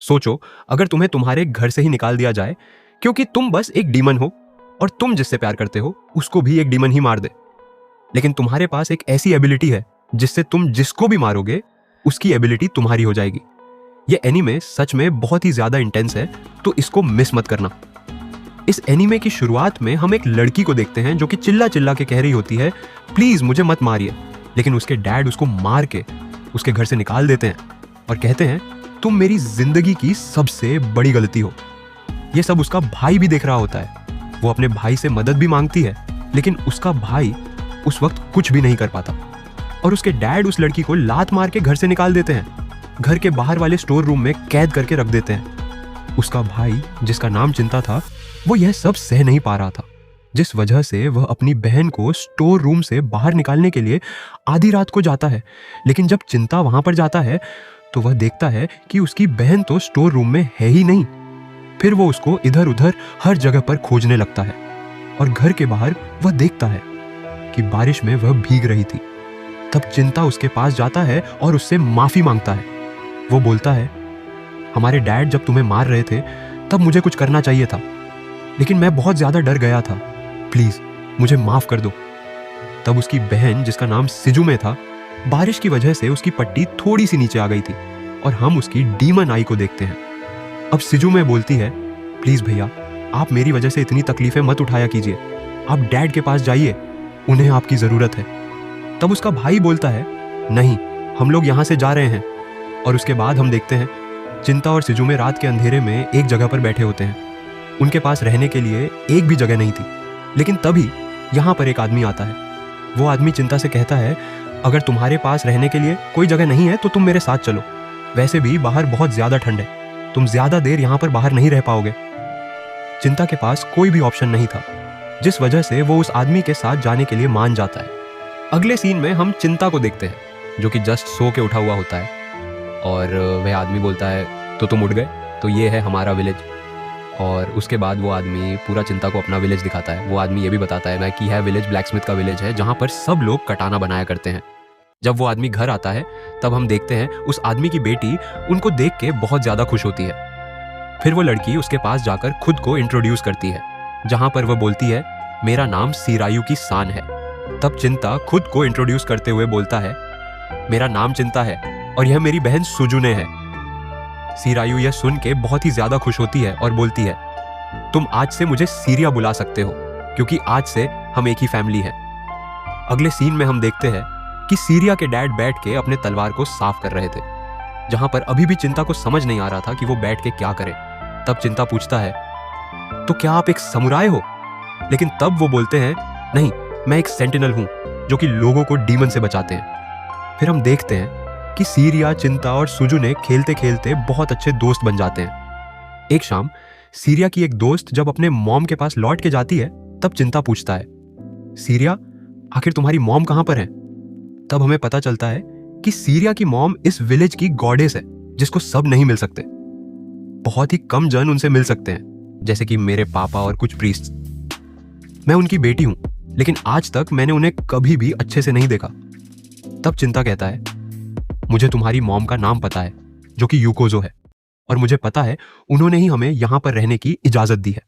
सोचो, अगर तुम्हें तुम्हारे घर से ही निकाल दिया जाए क्योंकि तुम बस एक डीमन हो और तुम जिससे प्यार करते हो उसको भी एक डीमन ही मार दे, लेकिन तुम्हारे पास एक ऐसी एबिलिटी है जिससे तुम जिसको भी मारोगे उसकी एबिलिटी तुम्हारी हो जाएगी। ये एनीमे सच में बहुत ही ज्यादा इंटेंस है, तो इसको मिस मत करना। इस एनीमे की शुरुआत में हम एक लड़की को देखते हैं जो कि चिल्ला चिल्ला के कह रही होती है, प्लीज मुझे मत मारिए, लेकिन उसके डैड उसको मार के उसके घर से निकाल देते हैं और कहते हैं तुम मेरी जिंदगी की सबसे बड़ी गलती हो। ये सब उसका भाई भी देख रहा होता है। वो अपने भाई से मदद भी मांगती है, लेकिन उसका भाई उस वक्त कुछ भी नहीं कर पाता और उसके डैड उस लड़की को लात मार के घर से निकाल देते हैं, घर के बाहर वाले स्टोर रूम में कैद करके रख देते हैं। उसका भाई, जिसका नाम चिंता था, वो यह सब सह नहीं पा रहा था, जिस वजह से वह अपनी बहन को स्टोर रूम से बाहर निकालने के लिए आधी रात को जाता है। लेकिन जब चिंता वहां पर जाता है तो वह देखता है कि उसकी बहन तो स्टोर रूम में है ही नहीं। फिर वो उसको इधर उधर हर जगह पर खोजने लगता है और घर के बाहर वह देखता है कि बारिश में वह भीग रही थी। तब चिंता उसके पास जाता है और उससे माफी मांगता है। वो बोलता है, हमारे डैड जब तुम्हें मार रहे थे तब मुझे कुछ करना चाहिए था, लेकिन मैं बहुत ज्यादा डर गया था, प्लीज मुझे माफ कर दो। तब उसकी बहन, जिसका नाम सिजुमे था, बारिश की वजह से उसकी पट्टी थोड़ी सी नीचे आ गई थी और हम उसकी डीमन आई को देखते हैं। अब सिजुमे बोलती है, प्लीज भैया आप मेरी वजह से इतनी तकलीफें मत उठाया कीजिए, आप डैड के पास जाइए, उन्हें आपकी जरूरत है। तब उसका भाई बोलता है, नहीं हम लोग यहाँ से जा रहे हैं। और उसके बाद हम देखते हैं चिंता और सिजुमे रात के अंधेरे में एक जगह पर बैठे होते हैं। उनके पास रहने के लिए एक भी जगह नहीं थी, लेकिन तभी यहाँ पर एक आदमी आता है। वो आदमी चिंता से कहता है, अगर तुम्हारे पास रहने के लिए कोई जगह नहीं है तो तुम मेरे साथ चलो, वैसे भी बाहर बहुत ज्यादा ठंड है, तुम ज्यादा देर यहाँ पर बाहर नहीं रह पाओगे। चिंता के पास कोई भी ऑप्शन नहीं था, जिस वजह से वो उस आदमी के साथ जाने के लिए मान जाता है। अगले सीन में हम चिंता को देखते हैं, जो कि जस्ट सो के उठा हुआ होता है और वह आदमी बोलता है, तो तुम उठ गए, तो ये है हमारा विलेज। और उसके बाद वो आदमी पूरा चिंता को अपना विलेज दिखाता है। वो आदमी ये भी बताता है कि यह विलेज ब्लैक स्मिथ का विलेज है, जहाँ पर सब लोग कटाना बनाया करते हैं। जब वो आदमी घर आता है तब हम देखते हैं उस आदमी की बेटी उनको देख के बहुत ज़्यादा खुश होती है। फिर वो लड़की उसके पास जाकर खुद को इंट्रोड्यूस करती है, जहाँ पर वह बोलती है, मेरा नाम सीरायू की सान है। तब चिंता खुद को इंट्रोड्यूस करते हुए बोलता है, मेरा नाम चिंता है और यह मेरी बहन सुजुने है। सीरायू यह सुन के बहुत ही ज्यादा खुश होती है और बोलती है, तुम आज से मुझे सीरिया बुला सकते हो, क्योंकि आज से हम एक ही फैमिली हैं। अगले सीन में हम देखते हैं कि सीरिया के डैड बैठ के अपने तलवार को साफ कर रहे थे, जहां पर अभी भी चिंता को समझ नहीं आ रहा था कि वो बैठ के क्या करे। तब चिंता पूछता है, तो क्या आप एक समुराय हो? लेकिन तब वो बोलते हैं, नहीं मैं एक सेंटिनल हूं जो कि लोगों को डीमन से बचाते हैं। फिर हम देखते हैं कि सीरिया, चिंता और सुजुने खेलते खेलते बहुत अच्छे दोस्त बन जाते हैं। एक शाम सीरिया की एक दोस्त जब अपने मॉम के पास लौट के जाती है तब चिंता पूछता है, सीरिया आखिर तुम्हारी मॉम कहां पर है? तब हमें पता चलता है कि सीरिया की मॉम इस विलेज की गॉडेस है, जिसको सब नहीं मिल सकते। बहुत ही कम जन उनसे मिल सकते हैं, जैसे कि मेरे पापा और कुछ प्रीस्ट। मैं उनकी बेटी हूं, लेकिन आज तक मैंने उन्हें कभी भी अच्छे से नहीं देखा। तब चिंता कहता है, मुझे तुम्हारी मॉम का नाम पता है, जो कि यूकोजो है, और मुझे पता है उन्होंने ही हमें यहां पर रहने की इजाजत दी है।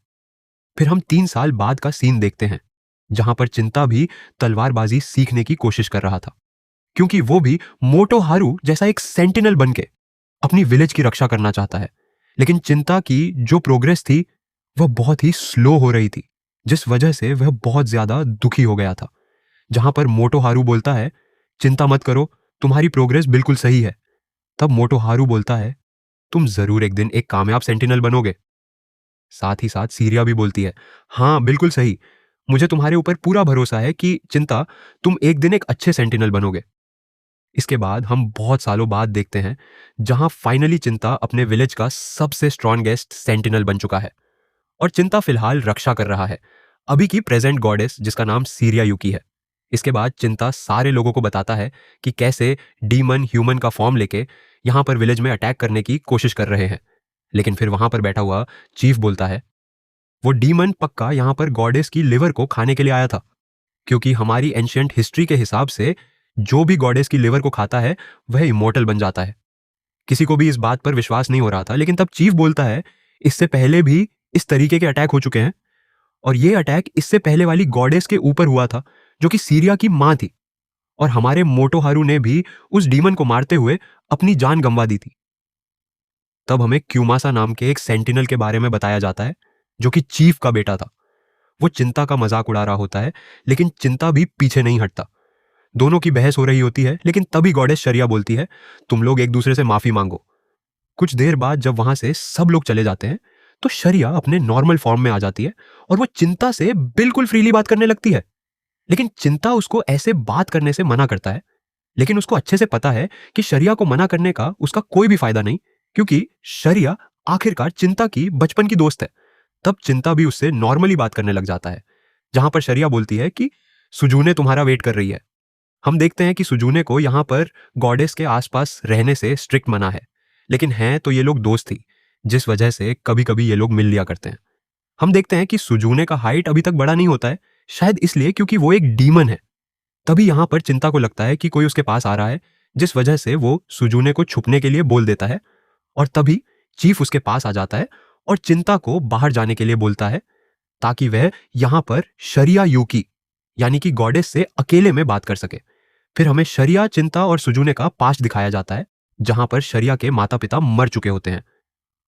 फिर हम 3 साल बाद का सीन देखते हैं, जहां पर चिंता भी तलवारबाजी सीखने की कोशिश कर रहा था, क्योंकि वो भी मोटोहारू जैसा एक सेंटिनल बन के अपनी विलेज की रक्षा करना चाहता है। लेकिन चिंता की जो प्रोग्रेस थी वह बहुत ही स्लो हो रही थी, जिस वजह से वह बहुत ज्यादा दुखी हो गया था। जहां पर मोटोहारू बोलता है, चिंता मत करो, तुम्हारी प्रोग्रेस बिल्कुल सही है। तब मोटोहारू बोलता है, तुम जरूर एक दिन एक कामयाब सेंटिनल बनोगे। साथ ही साथ सीरिया भी बोलती है, हाँ बिल्कुल सही, मुझे तुम्हारे ऊपर पूरा भरोसा है कि चिंता तुम एक दिन एक अच्छे सेंटिनल बनोगे। इसके बाद हम बहुत सालों बाद देखते हैं जहां फाइनली चिंता अपने विलेज का सबसे स्ट्रॉन्गेस्ट सेंटिनल बन चुका है और चिंता फिलहाल रक्षा कर रहा है अभी की प्रेजेंट गॉडेस, जिसका नाम सीरिया युकी है। इसके बाद चिंता सारे लोगों को बताता है कि कैसे डीमन ह्यूमन का फॉर्म लेके यहां पर विलेज में अटैक करने की कोशिश कर रहे हैं। लेकिन फिर वहां पर बैठा हुआ चीफ बोलता है, वो डीमन पक्का यहां पर गॉडेस की लिवर को खाने के लिए आया था, क्योंकि हमारी एंशिएंट हिस्ट्री के हिसाब से जो भी गॉडेस की लिवर को खाता है वह इमॉर्टल बन जाता है। किसी को भी इस बात पर विश्वास नहीं हो रहा था, लेकिन तब चीफ बोलता है इससे पहले भी इस तरीके के अटैक हो चुके हैं और ये अटैक इससे पहले वाली गॉडेस के ऊपर हुआ था जो कि सीरिया की मां थी, और हमारे मोटोहारू ने भी उस डीमन को मारते हुए अपनी जान गंवा दी थी। तब हमें क्यूमासा नाम के एक सेंटिनल के बारे में बताया जाता है जो कि चीफ का बेटा था। वो चिंता का मजाक उड़ा रहा होता है, लेकिन चिंता भी पीछे नहीं हटता। दोनों की बहस हो रही होती है, लेकिन तभी गॉडेस शरिया बोलती है तुम लोग एक दूसरे से माफी मांगो। कुछ देर बाद जब वहां से सब लोग चले जाते हैं तो शरिया अपने नॉर्मल फॉर्म में आ जाती है और वो चिंता से बिल्कुल फ्रीली बात करने लगती है। लेकिन चिंता उसको ऐसे बात करने से मना करता है, लेकिन उसको अच्छे से पता है कि शरिया को मना करने का उसका कोई भी फायदा नहीं, क्योंकि शरिया आखिरकार चिंता की बचपन की दोस्त है। तब चिंता भी उससे नॉर्मली बात करने लग जाता है, जहां पर शरिया बोलती है कि सुजूने तुम्हारा वेट कर रही है। हम देखते हैं कि सुजूने को यहां पर गॉडेस के आसपास रहने से स्ट्रिक्ट मना है, लेकिन हैं तो ये लोग दोस्त थी, जिस वजह से कभी कभी ये लोग मिल लिया करते हैं। हम देखते हैं कि सुजूने का हाइट अभी तक बड़ा नहीं होता है, शायद इसलिए क्योंकि वो एक डीमन है। तभी यहां पर चिंता को लगता है कि कोई उसके पास आ रहा है, जिस वजह से वो सुजूने को छुपने के लिए बोल देता है, और तभी चीफ उसके पास आ जाता है और चिंता को बाहर जाने के लिए बोलता है ताकि वह यहां पर शरिया यूकी यानी कि गॉडेस से अकेले में बात कर सके। फिर हमें शरिया, चिंता और सुजूने का पास्ट दिखाया जाता है, जहां पर शरिया के माता पिता मर चुके होते हैं,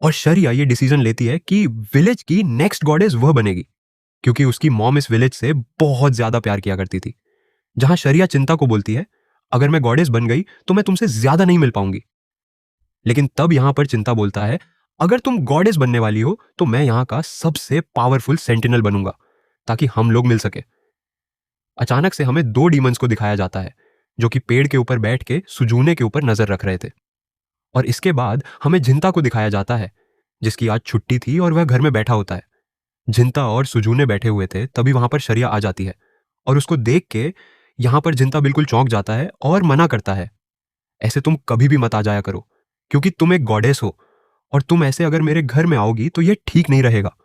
और शरिया ये डिसीजन लेती है कि विलेज की नेक्स्ट गॉडेस वह बनेगी, क्योंकि उसकी मॉम इस विलेज से बहुत ज्यादा प्यार किया करती थी। जहां शरिया चिंता को बोलती है अगर मैं गॉडेस बन गई तो मैं तुमसे ज्यादा नहीं मिल पाऊंगी। लेकिन तब यहां पर चिंता बोलता है अगर तुम गॉडेस बनने वाली हो तो मैं यहां का सबसे पावरफुल सेंटिनल बनूंगा ताकि हम लोग मिल सके। अचानक से हमें दो डीमंस को दिखाया जाता है जो कि पेड़ के ऊपर बैठ के सुजूने के ऊपर नजर रख रहे थे, और इसके बाद हमें झिंता को दिखाया जाता है जिसकी आज छुट्टी थी और वह घर में बैठा होता है। झिंता और सुजूने बैठे हुए थे, तभी वहां पर शरिया आ जाती है और उसको देख के यहां पर झिंता बिल्कुल चौंक जाता है और मना करता है ऐसे तुम कभी भी मत आ जाया करो, क्योंकि तुम एक गॉडेस हो और तुम ऐसे अगर मेरे घर में आओगी तो यह ठीक नहीं रहेगा।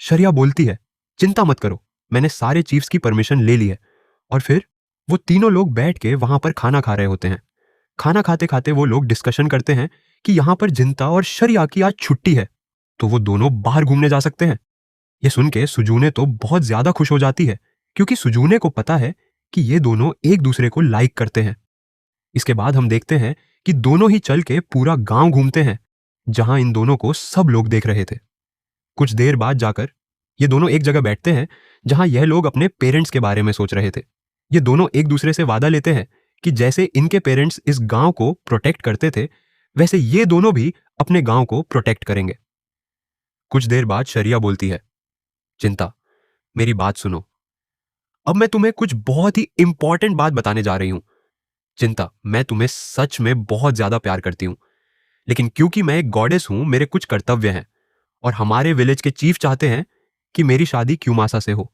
शरिया बोलती है चिंता मत करो, मैंने सारे चीफ्स की परमिशन ले ली है। और फिर वो तीनों लोग बैठ के वहां पर खाना खा रहे होते हैं। खाना खाते खाते वो लोग डिस्कशन करते हैं कि यहां पर जिंता और शरिया की आज छुट्टी है, तो वो दोनों बाहर घूमने जा सकते हैं। ये सुन के सुजूने तो बहुत ज्यादा खुश हो जाती है, क्योंकि सुजूने को पता है कि ये दोनों एक दूसरे को लाइक करते हैं। इसके बाद हम देखते हैं कि दोनों ही चल के पूरा गांव घूमते हैं, जहां इन दोनों को सब लोग देख रहे थे। कुछ देर बाद जाकर ये दोनों एक जगह बैठते हैं जहां यह लोग अपने पेरेंट्स के बारे में सोच रहे थे। ये दोनों एक दूसरे से वादा लेते हैं कि जैसे इनके पेरेंट्स इस गांव को प्रोटेक्ट करते थे, वैसे ये दोनों भी अपने गांव को प्रोटेक्ट करेंगे। कुछ देर बाद शरिया बोलती है चिंता, मेरी बात सुनो, अब मैं तुम्हें कुछ बहुत ही इंपॉर्टेंट बात बताने जा रही हूं। चिंता, मैं तुम्हें सच में बहुत ज्यादा प्यार करती हूं, लेकिन क्योंकि मैं एक गॉडेस हूं मेरे कुछ कर्तव्य हैं, और हमारे विलेज के चीफ चाहते हैं कि मेरी शादी क्यूमासा से हो,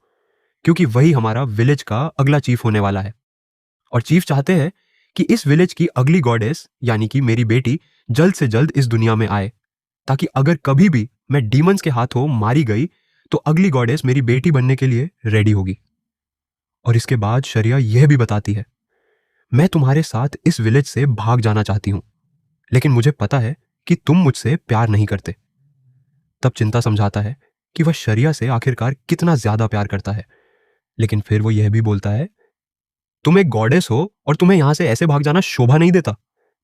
क्योंकि वही हमारा विलेज का अगला चीफ होने वाला है। और चीफ चाहते हैं कि इस विलेज की अगली गॉडेस यानी कि मेरी बेटी जल्द से जल्द इस दुनिया में आए, ताकि अगर कभी भी मैं डीमंस के हाथों मारी गई तो अगली गॉडेस मेरी बेटी बनने के लिए रेडी होगी। और इसके बाद शरिया यह भी बताती है मैं तुम्हारे साथ इस विलेज से भाग जाना चाहती हूं, लेकिन मुझे पता है कि तुम मुझसे प्यार नहीं करते। तब चिंता समझाता है कि वह शरिया से आखिरकार कितना ज्यादा प्यार करता है, लेकिन फिर वो यह भी बोलता है तुम एक गॉडेस हो और तुम्हें यहां से ऐसे भाग जाना शोभा नहीं देता।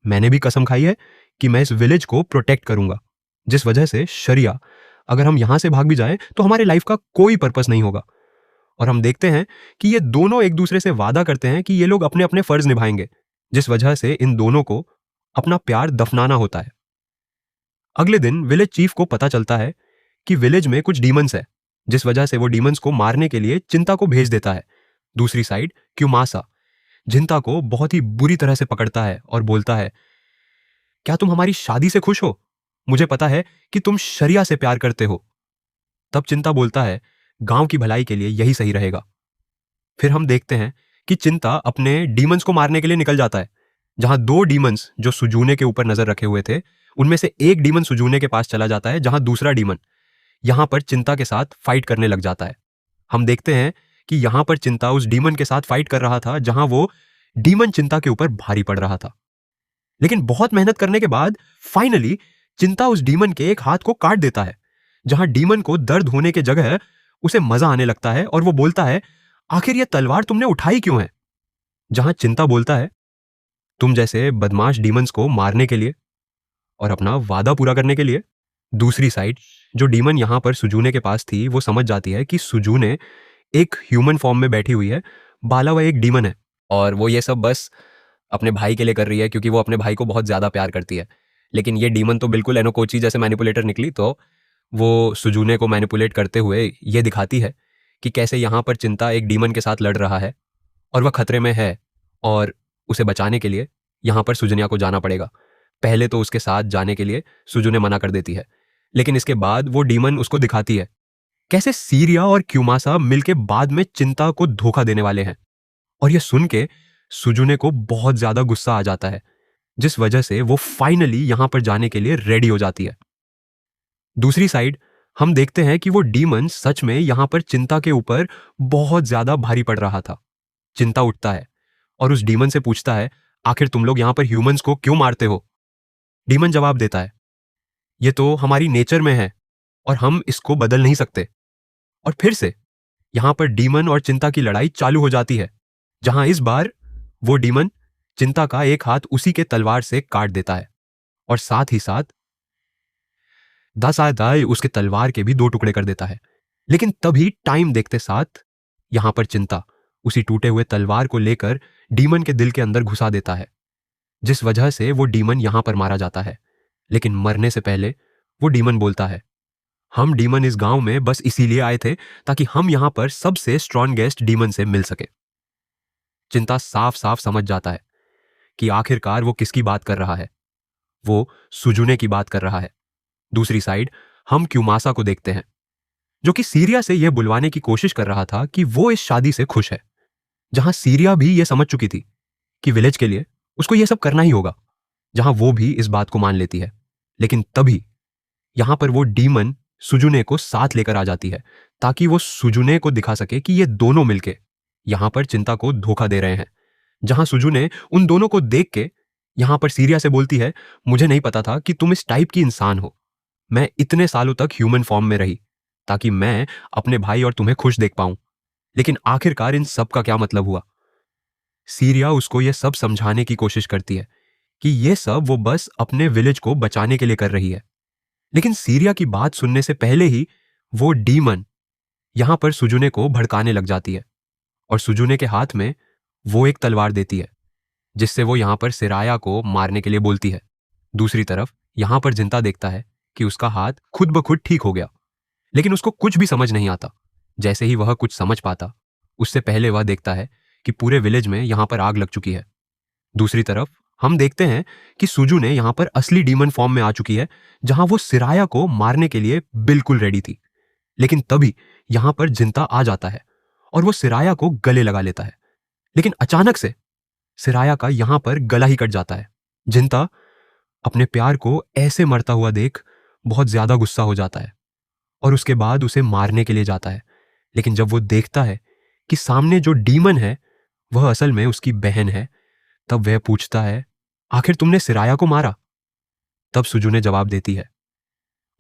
मैंने भी कसम खाई है कि मैं इस विलेज को प्रोटेक्ट करूंगा, जिस वजह से शरिया अगर हम यहां से भाग भी जाएं तो हमारे लाइफ का कोई पर्पस नहीं होगा। और हम देखते हैं कि ये दोनों एक दूसरे से वादा करते हैं कि ये लोग अपने अपने फर्ज निभाएंगे, जिस वजह से इन दोनों को अपना प्यार दफनाना होता है। अगले दिन विलेज चीफ को पता चलता है कि विलेज में कुछ डीमंस है, जिस वजह से वो डीमंस को मारने के लिए चिंता को भेज देता है। दूसरी साइड क्यूमासा जिंता को बहुत ही बुरी तरह से पकड़ता है और बोलता है क्या तुम हमारी शादी से खुश हो? मुझे पता है कि तुम शरिया से प्यार करते हो। तब चिंता बोलता है गांव की भलाई के लिए यही सही रहेगा। फिर हम देखते हैं कि चिंता अपने डीमंस को मारने के लिए निकल जाता है, जहां दो डीमंस जो सुजूने के ऊपर नजर रखे हुए थे उनमें से एक डीमन सुजूने के पास चला जाता है, जहां दूसरा डीमन यहां पर चिंता के साथ फाइट करने लग जाता है। हम देखते हैं कि यहां पर चिंता उस डीमन के साथ फाइट कर रहा था जहां वो डीमन चिंता के ऊपर भारी पड़ रहा था। लेकिन बहुत मेहनत करने के बाद फाइनली चिंता उस डीमन के एक हाथ को काट देता है, जहां डीमन को दर्द होने के जगह उसे मजा आने लगता है और वो बोलता है, आखिर ये तलवार तुमने उठाई क्यों है? जहां चिंता बोलता है, तुम जैसे बदमाश डीमंस को मारने के लिए और अपना वादा पूरा करने के लिए। दूसरी साइड जो डीमन यहां पर सुजूने के पास थी वो समझ जाती है कि सुजूने एक ह्यूमन फॉर्म में बैठी हुई है, बाला वह एक डीमन है और वो ये सब बस अपने भाई के लिए कर रही है क्योंकि वो अपने भाई को बहुत ज़्यादा प्यार करती है। लेकिन ये डीमन तो बिल्कुल एनोकोची जैसे मैनिपुलेटर निकली, तो वो सुजूने को मैनिपुलेट करते हुए ये दिखाती है कि कैसे यहाँ पर चिंता एक डीमन के साथ लड़ रहा है और वह खतरे में है और उसे बचाने के लिए यहाँ पर सुजनिया को जाना पड़ेगा। पहले तो उसके साथ जाने के लिए सुजुने मना कर देती है, लेकिन इसके बाद वो डीमन उसको दिखाती है कैसे सीरिया और क्यूमासा मिलके बाद में चिंता को धोखा देने वाले हैं। और यह सुन के सुजुने को बहुत ज्यादा गुस्सा आ जाता है, जिस वजह से वो फाइनली यहां पर जाने के लिए रेडी हो जाती है। दूसरी साइड हम देखते हैं कि वो डीमन सच में यहां पर चिंता के ऊपर बहुत ज्यादा भारी पड़ रहा था। चिंता उठता है और उस डीमन से पूछता है, आखिर तुम लोग यहां पर ह्यूमंस को क्यों मारते हो? डीमन जवाब देता है, ये तो हमारी नेचर में है और हम इसको बदल नहीं सकते। और फिर से यहां पर डीमन और चिंता की लड़ाई चालू हो जाती है, जहां इस बार वो डीमन चिंता का एक हाथ उसी के तलवार से काट देता है और साथ ही साथ दासादाई उसके तलवार के भी दो टुकड़े कर देता है। लेकिन तभी टाइम देखते साथ यहां पर चिंता उसी टूटे हुए तलवार को लेकर डीमन के दिल के अंदर घुसा देता है, जिस वजह से वो डीमन यहां पर मारा जाता है। लेकिन मरने से पहले वो डीमन बोलता है, हम डीमन इस गांव में बस इसीलिए आए थे ताकि हम यहां पर सबसे स्ट्रॉन्गेस्ट डीमन से मिल सके। चिंता साफ साफ समझ जाता है कि आखिरकार वो किसकी बात कर रहा है। वो सुजुने की बात कर रहा है। दूसरी साइड हम क्यूमासा को देखते हैं, जो कि सीरिया से यह बुलवाने की कोशिश कर रहा था कि वो इस शादी से खुश है, जहां सीरिया भी यह समझ चुकी थी कि विलेज के लिए उसको यह सब करना ही होगा, जहां वो भी इस बात को मान लेती है। लेकिन तभी यहां पर वो डीमन सुजुने को साथ लेकर आ जाती है ताकि वो सुजुने को दिखा सके कि ये दोनों मिलके यहां पर चिंता को धोखा दे रहे हैं। जहां सुजुने उन दोनों को देख के यहां पर सीरिया से बोलती है, मुझे नहीं पता था कि तुम इस टाइप की इंसान हो। मैं इतने सालों तक ह्यूमन फॉर्म में रही ताकि मैं अपने भाई और तुम्हें खुश देख पाऊं, लेकिन आखिरकार इन सब का क्या मतलब हुआ? सीरिया उसको यह सब समझाने की कोशिश करती है कि यह सब वो बस अपने विलेज को बचाने के लिए कर रही है। लेकिन सीरिया की बात सुनने से पहले ही वो डीमन यहां पर सुजुने को भड़काने लग जाती है और सुजुने के हाथ में वो एक तलवार देती है, जिससे वो यहां पर सिराया को मारने के लिए बोलती है। दूसरी तरफ यहां पर जिंता देखता है कि उसका हाथ खुद ब खुद ठीक हो गया, लेकिन उसको कुछ भी समझ नहीं आता। जैसे ही वह कुछ समझ पाता, उससे पहले वह देखता है कि पूरे विलेज में यहां पर आग लग चुकी है। दूसरी तरफ हम देखते हैं कि सुजुने यहां पर असली डीमन फॉर्म में आ चुकी है, जहां वो सिराया को मारने के लिए बिल्कुल रेडी थी। लेकिन तभी यहां पर जिंता आ जाता है और वो सिराया को गले लगा लेता है। लेकिन अचानक से सिराया का यहां पर गला ही कट जाता है। जिंता अपने प्यार को ऐसे मरता हुआ देख बहुत ज्यादा गुस्सा हो जाता है और उसके बाद उसे मारने के लिए जाता है। लेकिन जब वो देखता है कि सामने जो डीमन है वह असल में उसकी बहन है, तब वह पूछता है, आखिर तुमने सिराया को मारा? तब सुजुने जवाब देती है,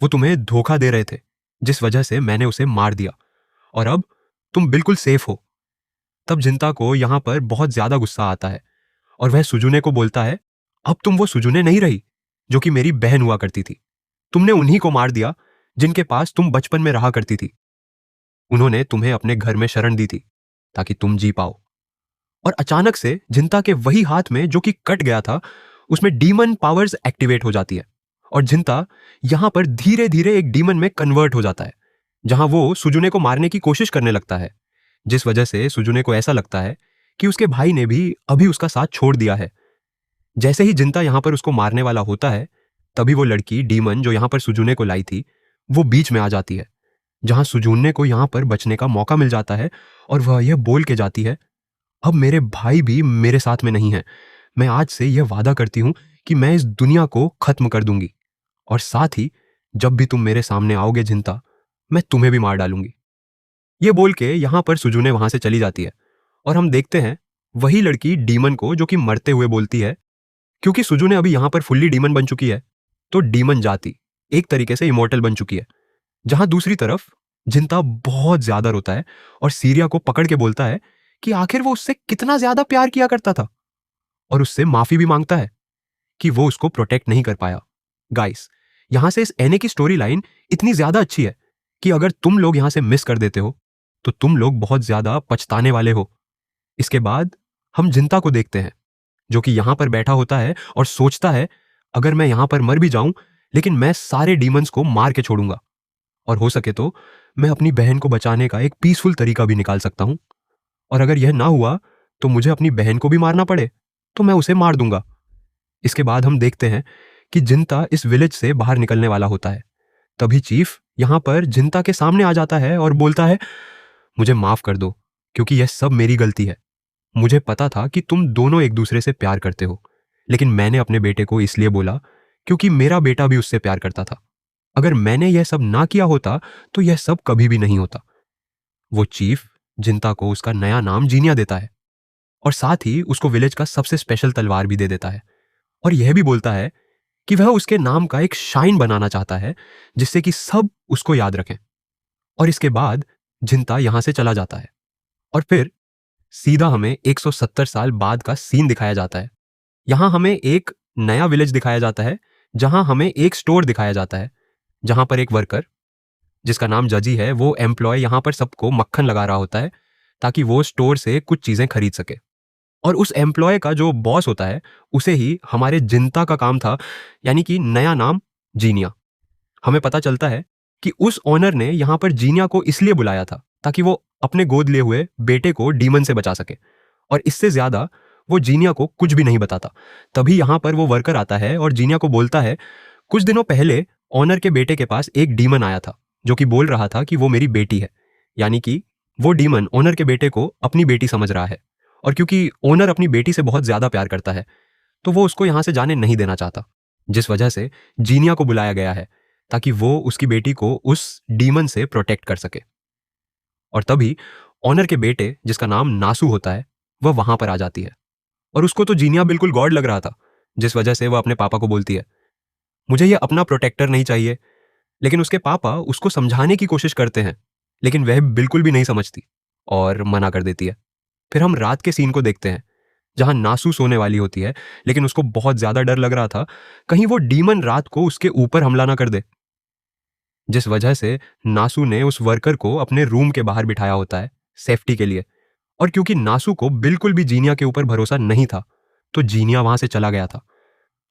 वो तुम्हें धोखा दे रहे थे, जिस वजह से मैंने उसे मार दिया और अब तुम बिल्कुल सेफ हो। तब जिंता को यहां पर बहुत ज्यादा गुस्सा आता है और वह सुजुने को बोलता है, अब तुम वो सुजुने नहीं रही जो कि मेरी बहन हुआ करती थी। तुमने उन्हीं को मार दिया जिनके पास तुम बचपन में रहा करती थी। उन्होंने तुम्हें अपने घर में शरण दी थी ताकि तुम जी पाओ। और अचानक से जिंता के वही हाथ में जो कि कट गया था, उसमें डीमन पावर्स एक्टिवेट हो जाती है और जिंता यहां पर धीरे धीरे एक डीमन में कन्वर्ट हो जाता है, जहां वो सुजुने को मारने की कोशिश करने लगता है, जिस वजह से सुजुने को ऐसा लगता है कि उसके भाई ने भी अभी उसका साथ छोड़ दिया है। जैसे ही जिंता यहां पर उसको मारने वाला होता है, तभी वो लड़की डीमन जो यहां पर सुजुने को लाई थी वो बीच में आ जाती है, जहां सुजुने को यहां पर बचने का मौका मिल जाता है और वह यह बोल के जाती है, अब मेरे भाई भी मेरे साथ में नहीं है। मैं आज से यह वादा करती हूं कि मैं इस दुनिया को खत्म कर दूंगी और साथ ही जब भी तुम मेरे सामने आओगे जिंता, मैं तुम्हें भी मार डालूंगी। ये बोल के यहां पर सुजुने वहां से चली जाती है और हम देखते हैं वही लड़की डीमन को जो कि मरते हुए बोलती है क्योंकि सुजू ने अभी यहाँ पर फुल्ली डीमन बन चुकी है, तो डीमन जाति एक तरीके से इमोर्टल बन चुकी है। जहां दूसरी तरफ जिंता बहुत ज्यादा रोता है और सीरिया को पकड़ के बोलता है कि आखिर वो उससे कितना ज्यादा प्यार किया करता था, और उससे माफी भी मांगता है कि वो उसको प्रोटेक्ट नहीं कर पाया। गाइस, यहां से इस एने की स्टोरी लाइन इतनी ज्यादा अच्छी है कि अगर तुम लोग यहां से मिस कर देते हो तो तुम लोग बहुत ज्यादा पछताने वाले हो। इसके बाद हम जिंता को देखते हैं, जो कि यहां पर बैठा होता है और सोचता है, अगर मैं यहां पर मर भी जाऊं लेकिन मैं सारे डीमंस को मार के छोड़ूंगा, और हो सके तो मैं अपनी बहन को बचाने का एक पीसफुल तरीका भी निकाल सकता हूं, और अगर यह ना हुआ तो मुझे अपनी बहन को भी मारना पड़े तो मैं उसे मार दूंगा। इसके बाद हम देखते हैं कि जिंता इस विलेज से बाहर निकलने वाला होता है। तभी चीफ यहां पर जिंता के सामने आ जाता है और बोलता है, मुझे माफ कर दो, क्योंकि यह सब मेरी गलती है। मुझे पता था कि तुम दोनों एक दूसरे से प्यार करते हो, लेकिन मैंने अपने बेटे को इसलिए बोला क्योंकि मेरा बेटा भी उससे प्यार करता था। अगर मैंने यह सब ना किया होता तो यह सब कभी भी नहीं होता। वो चीफ जिंता को उसका नया नाम जीनिया देता है और साथ ही उसको विलेज का सबसे स्पेशल तलवार भी दे देता है, और यह भी बोलता है कि वह उसके नाम का एक शाइन बनाना चाहता है जिससे कि सब उसको याद रखें। और इसके बाद जिंता यहां से चला जाता है और फिर सीधा हमें 170 साल बाद का सीन दिखाया जाता है। यहां हमें एक नया विलेज दिखाया जाता है, जहां हमें एक स्टोर दिखाया जाता है, जहां पर एक वर्कर जिसका नाम जजी है, वो एम्प्लॉय यहां पर सबको मक्खन लगा रहा होता है ताकि वो स्टोर से कुछ चीजें खरीद सके। और उस एम्प्लॉय का जो बॉस होता है उसे ही हमारे जिंता का काम था, यानी कि नया नाम जीनिया। हमें पता चलता है कि उस ओनर ने यहां पर जीनिया को इसलिए बुलाया था ताकि वो अपने गोद लिए हुए बेटे को डीमन से बचा सके, और इससे ज्यादा वो जीनिया को कुछ भी नहीं बताता। तभी यहां पर वो वर्कर आता है और जीनिया को बोलता है, कुछ दिनों पहले ओनर के बेटे के पास एक डीमन आया था जो कि बोल रहा था कि वो मेरी बेटी है, यानी कि वो डीमन ओनर के बेटे को अपनी बेटी समझ रहा है, और क्योंकि ओनर अपनी बेटी से बहुत ज्यादा प्यार करता है तो वो उसको यहां से जाने नहीं देना चाहता, जिस वजह से जीनिया को बुलाया गया है ताकि वो उसकी बेटी को उस डीमन से प्रोटेक्ट कर सके। और तभी ऑनर के बेटे जिसका नाम नासू होता है वह वहां पर आ जाती है, और उसको तो जीनिया बिल्कुल गॉड लग रहा था, जिस वजह से वह अपने पापा को बोलती है, मुझे यह अपना प्रोटेक्टर नहीं चाहिए। लेकिन उसके पापा उसको समझाने की कोशिश करते हैं, लेकिन वह बिल्कुल भी नहीं समझती और मना कर देती है। फिर हम रात के सीन को देखते हैं, जहां नासू सोने वाली होती है, लेकिन उसको बहुत ज्यादा डर लग रहा था कहीं वो डीमन रात को उसके ऊपर हमला ना कर दे, जिस वजह से नासू ने उस वर्कर को अपने रूम के बाहर बिठाया होता है सेफ्टी के लिए। और क्योंकि नासू को बिल्कुल भी जीनिया के ऊपर भरोसा नहीं था तो जीनिया वहां से चला गया था।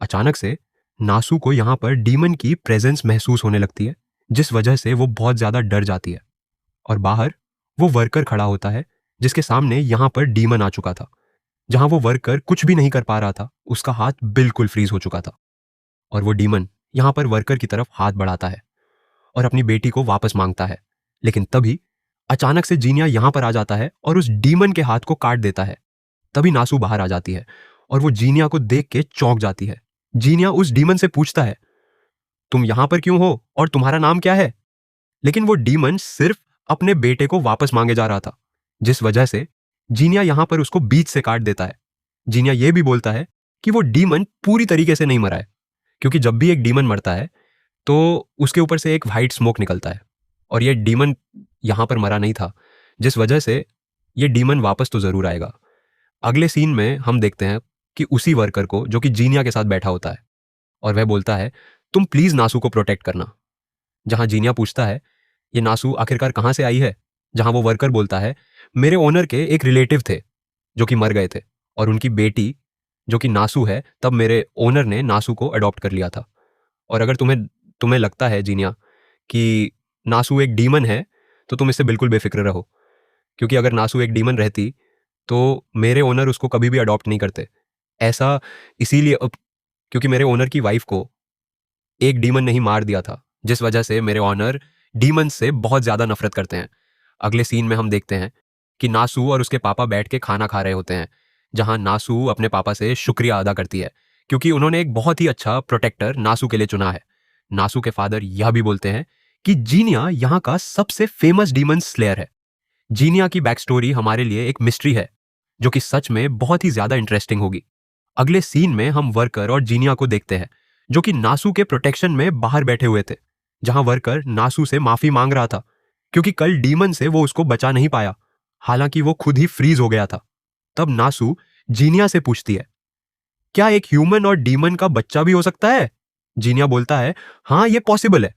अचानक से नासू को यहां पर डीमन की प्रेजेंस महसूस होने लगती है, जिस वजह से वो बहुत ज्यादा डर जाती है। और बाहर वो वर्कर खड़ा होता है जिसके सामने यहां पर डीमन आ चुका था। जहां वो वर्कर कुछ भी नहीं कर पा रहा था, उसका हाथ बिल्कुल फ्रीज हो चुका था, और वो डीमन यहां पर वर्कर की तरफ हाथ बढ़ाता है और अपनी बेटी को वापस मांगता है। लेकिन तभी अचानक से जीनिया यहां पर आ जाता है और उस डीमन के हाथ को काट देता है। तभी नासू बाहर आ जाती है और वो जीनिया को देख के चौंक जाती है। जीनिया उस डीमन से पूछता है, तुम यहां पर क्यों हो और तुम्हारा नाम क्या है? लेकिन वो डीमन सिर्फ अपने बेटे को वापस मांगे जा रहा था, जिस वजह से जीनिया यहां पर उसको बीच से काट देता है। जीनिया यह भी बोलता है कि वो डीमन पूरी तरीके से नहीं मरा है, क्योंकि जब भी एक डीमन मरता है तो उसके ऊपर से एक वाइट स्मोक निकलता है, और ये डीमन यहां पर मरा नहीं था, जिस वजह से ये डीमन वापस तो जरूर आएगा। अगले सीन में हम देखते हैं कि उसी वर्कर को, जो कि जीनिया के साथ बैठा होता है, और वह बोलता है, तुम प्लीज नासू को प्रोटेक्ट करना। जहां जीनिया पूछता है, ये नासू आखिरकार कहां से आई है? जहां वो वर्कर बोलता है, मेरे ओनर के एक रिलेटिव थे जो कि मर गए थे, और उनकी बेटी जो कि नासू है, तब मेरे ओनर ने नासू को अडॉप्ट कर लिया था। और अगर तुम्हें तुम्हें लगता है जीनिया कि नासू एक डीमन है तो तुम इससे बिल्कुल बेफिक्र रहो, क्योंकि अगर नासू एक डीमन रहती तो मेरे ओनर उसको कभी भी अडॉप्ट नहीं करते। ऐसा इसीलिए क्योंकि मेरे ओनर की वाइफ को एक डीमन ने ही मार दिया था, जिस वजह से मेरे ओनर डीमन से बहुत ज्यादा नफरत करते हैं। अगले सीन में हम देखते हैं कि नासू और उसके पापा बैठ के खाना खा रहे होते हैं, जहां नासू अपने पापा से शुक्रिया अदा करती है क्योंकि उन्होंने एक बहुत ही अच्छा प्रोटेक्टर नासू के लिए चुना है। नासू के फादर यह भी बोलते हैं कि जीनिया यहाँ का सबसे फेमस डीमन स्लेयर है। जीनिया की बैक स्टोरी हमारे लिए एक मिस्ट्री है जो कि सच में बहुत ही ज्यादा इंटरेस्टिंग होगी। अगले सीन में हम वर्कर और जीनिया को देखते हैं, जो कि नासू के प्रोटेक्शन में बाहर बैठे हुए थे, जहां वर्कर नासू से माफी मांग रहा था क्योंकि कल डीमन से वो उसको बचा नहीं पाया, हालांकि वो खुद ही फ्रीज हो गया था। तब नासू जीनिया से पूछती है, क्या एक ह्यूमन और डीमन का बच्चा भी हो सकता है? जीनिया बोलता है, हाँ ये पॉसिबल है।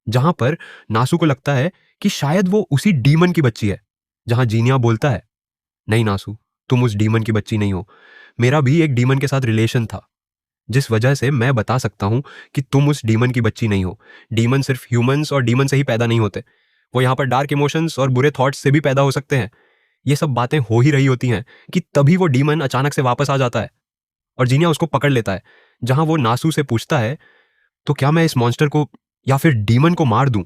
जहां पर नासू को लगता है कि शायद वो उसी डीमन की बच्ची है, जहां जीनिया बोलता है, नहीं नासू, तुम उस डीमन की बच्ची नहीं हो, मेरा भी एक डीमन के साथ रिलेशन था, जिस वजह से मैं बता सकता हूं कि तुम उस डीमन की बच्ची नहीं हो। डीमन सिर्फ ह्यूमंस और डीमन से ही पैदा नहीं होते, वो यहाँ पर डार्क इमोशंस और बुरे थॉट्स से भी पैदा हो सकते हैं। ये सब बातें हो ही रही होती हैं कि तभी वो डीमन अचानक से वापस आ जाता है और जीनिया उसको पकड़ लेता है, जहां वो नासू से पूछता है, तो क्या मैं इस मॉन्स्टर को या फिर डीमन को मार दूं?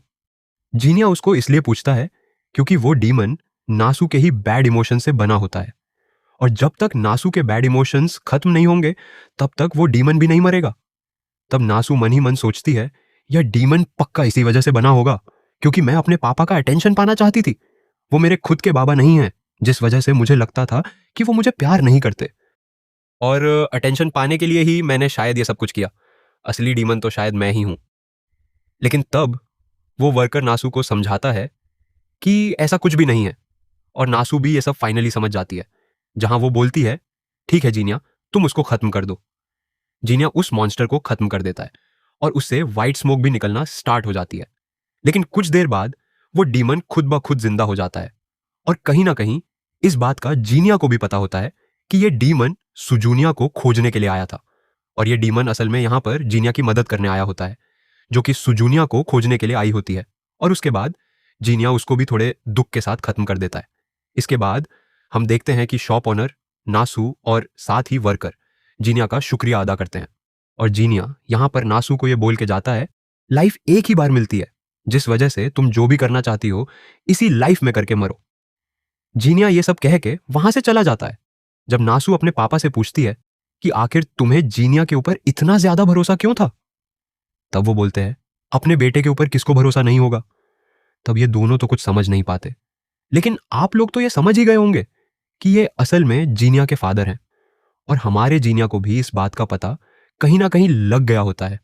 जीनिया उसको इसलिए पूछता है क्योंकि वो डीमन नासू के ही बैड इमोशन से बना होता है, और जब तक नासू के बैड इमोशंस खत्म नहीं होंगे तब तक वो डीमन भी नहीं मरेगा। तब नासू मन ही मन सोचती है, यह डीमन पक्का इसी वजह से बना होगा क्योंकि मैं अपने पापा का अटेंशन पाना चाहती थी। वो मेरे खुद के बाबा नहीं हैं, जिस वजह से मुझे लगता था कि वो मुझे प्यार नहीं करते, और अटेंशन पाने के लिए ही मैंने शायद ये सब कुछ किया। असली डीमन तो शायद मैं ही हूं। लेकिन तब वो वर्कर नासू को समझाता है कि ऐसा कुछ भी नहीं है, और नासू भी ये सब फाइनली समझ जाती है, जहां वो बोलती है, ठीक है जीनिया, तुम उसको खत्म कर दो। जीनिया उस मॉन्स्टर को खत्म कर देता है और उससे व्हाइट स्मोक भी निकलना स्टार्ट हो जाती है। लेकिन कुछ देर बाद वो डीमन खुद ब खुद जिंदा हो जाता है, और कहीं ना कहीं इस बात का जीनिया को भी पता होता है कि ये डीमन सुजूनिया को खोजने के लिए आया था, और ये डीमन असल में यहां पर जीनिया की मदद करने आया होता है, जो कि सुजूनिया को खोजने के लिए आई होती है। और उसके बाद जीनिया उसको भी थोड़े दुख के साथ खत्म कर देता है। इसके बाद हम देखते हैं कि शॉप ओनर, नासू और साथ ही वर्कर जीनिया का शुक्रिया अदा करते हैं, और जीनिया यहां पर नासू को यह बोल के जाता है, लाइफ एक ही बार मिलती है, जिस वजह से तुम जो भी करना चाहती हो इसी लाइफ में करके मरो। जीनिया ये सब कह के वहां से चला जाता है। जब नासू अपने पापा से पूछती है कि आखिर तुम्हें जीनिया के ऊपर इतना ज्यादा भरोसा क्यों था, तब वो बोलते हैं, अपने बेटे के ऊपर किसको भरोसा नहीं होगा। तब ये दोनों तो कुछ समझ नहीं पाते, लेकिन आप लोग तो ये समझ ही गए होंगे कि ये असल में जीनिया के फादर हैं, और हमारे जीनिया को भी इस बात का पता कहीं ना कहीं लग गया होता है।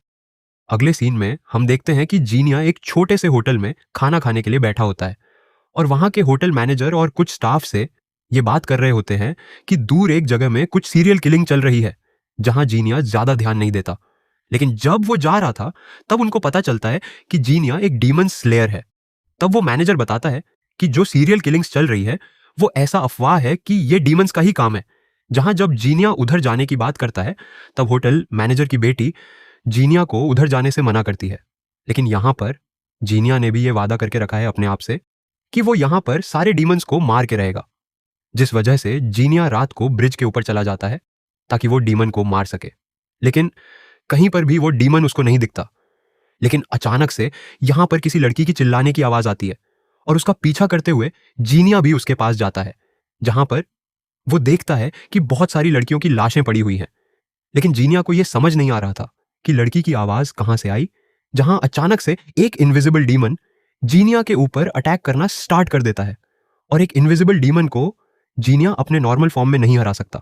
अगले सीन में हम देखते हैं कि जीनिया एक छोटे से होटल में खाना खाने के लिए बैठा होता है, और वहां के होटल मैनेजर और कुछ स्टाफ से ये बात कर रहे होते हैं कि दूर एक जगह में कुछ सीरियल किलिंग चल रही है, जहां जीनिया ज्यादा ध्यान नहीं देता। लेकिन जब वो जा रहा था तब उनको पता चलता है कि जीनिया एक डीमन स्लेयर है। तब वो मैनेजर बताता है कि जो सीरियल किलिंग्स चल रही है वो ऐसा अफवाह है कि ये डीमंस का ही काम है। जहां जब जीनिया उधर जाने की बात करता है तब होटल मैनेजर की बेटी जीनिया को उधर जाने से मना करती है। लेकिन यहां पर जीनिया ने भी ये वादा करके रखा है अपने आप से कि वो यहां पर सारे डीमंस को मार के रहेगा, जिस वजह से जीनिया रात को ब्रिज के ऊपर चला जाता है ताकि वो डीमन को मार सके। लेकिन कहीं पर भी वो डीमन उसको नहीं दिखता। लेकिन अचानक से यहां पर किसी लड़की की चिल्लाने की आवाज आती है, और उसका पीछा करते हुए जीनिया भी उसके पास जाता है, जहां पर वो देखता है कि बहुत सारी लड़कियों की लाशें पड़ी हुई हैं। लेकिन जीनिया को यह समझ नहीं आ रहा था कि लड़की की आवाज कहां से आई, जहां अचानक से एक इनविजिबल डीमन जीनिया के ऊपर अटैक करना स्टार्ट कर देता है, और एक इनविजिबल डीमन को जीनिया अपने नॉर्मल फॉर्म में नहीं हरा सकता,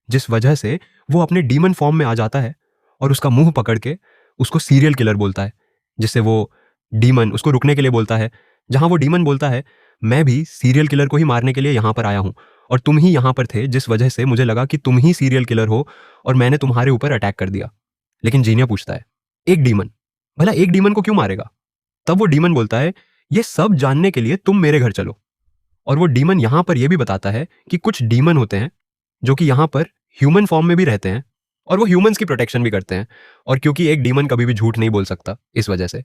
जिस वजह से वो अपने डीमन फॉर्म में आ जाता है और उसका मुंह पकड़ के उसको सीरियल किलर बोलता है, जिससे वो डीमन उसको रुकने के लिए बोलता है। जहां वो डीमन बोलता है, मैं भी सीरियल किलर को ही मारने के लिए यहां पर आया हूं, और तुम ही यहां पर थे, जिस वजह से मुझे लगा कि तुम ही सीरियल किलर हो और मैंने तुम्हारे ऊपर अटैक कर दिया। लेकिन जीनिया पूछता है, एक डीमन, भला एक डीमन को क्यों मारेगा? तब वो डीमन बोलता है, ये सब जानने के लिए तुम मेरे घर चलो। और वो डीमन यहां पर यह भी बताता है कि कुछ डीमन होते हैं जो कि यहां पर ह्यूमन फॉर्म में भी रहते हैं, और वो ह्यूमंस की प्रोटेक्शन भी करते हैं। और क्योंकि एक डीमन कभी भी झूठ नहीं बोल सकता, इस वजह से